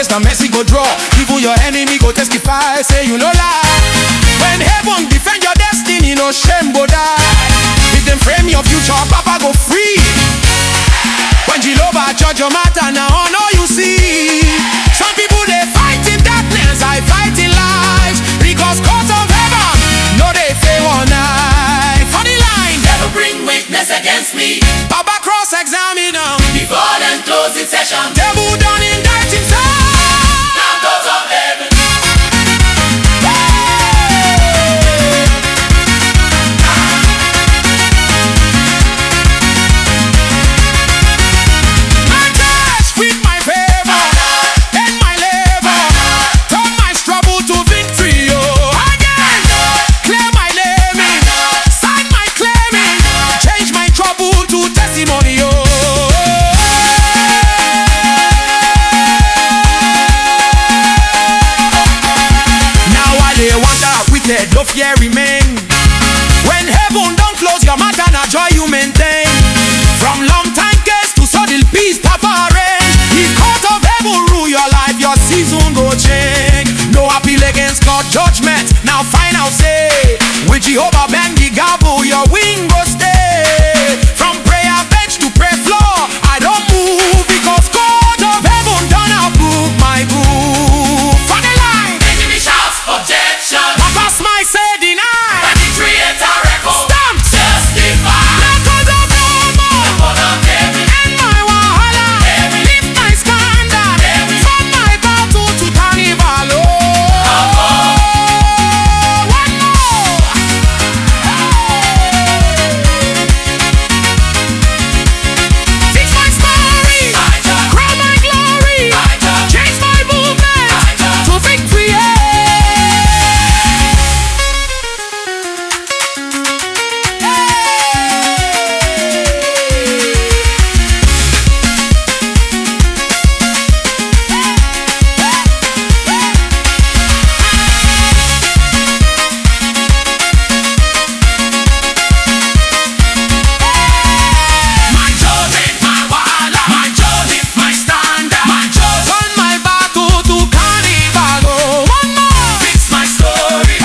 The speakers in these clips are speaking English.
case the mercy go draw. Even your enemy go testify, say you no lie. When heaven defend your destiny, no shame go die. If them frame your future, Papa go free. When Jehovah judge your matter, now honor you see. Some people they fight in darkness, I fight in light. Because courts of heaven, no they fail one night. Funny line, Never bring witness against me. Papa cross-examine them Before them closing session. devil done indict himself. Now those of heaven. My church with my favor, in my labor, turn my struggle to victory, oh. Again, clear my naming, sign my claiming, change my trouble to testimony, oh. Now I they wonder wicked, no fear remain. When heaven don't close your matter, now joy you maintain. From long time case to sudden peace, Papa reign. If court of heaven rule your life, your season go change. No appeal against God judgment. Now final say, with Jehovah bang the gavel, your wing go stay. From prayer bench to prayer floor, I don't move because court of heaven done approve my move. Funny line, Enemy shouts objection. Papa smile say deny. And the creator record. Stamped. Justify. Record of normal. For the heaven. And my wahala, lift my standard. From my battle to carnival, oh. One more. Fix my story, My job. crown my glory, My job. change my movement My job. to victory, yeah. My job is my wahala. My job is my standard. My job. Turn my battle to carnival, oh. One more. Fix my story.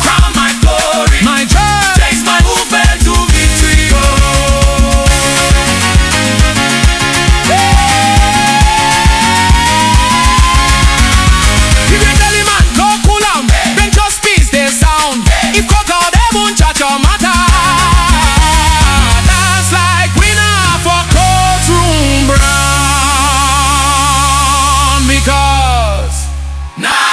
Crown my glory. My job. Change my movement to victory. Oh. If you tell him man, no cool am, then just peace they sound. If court of heaven judge your matter, dance like winner for courtroom brown. Because Now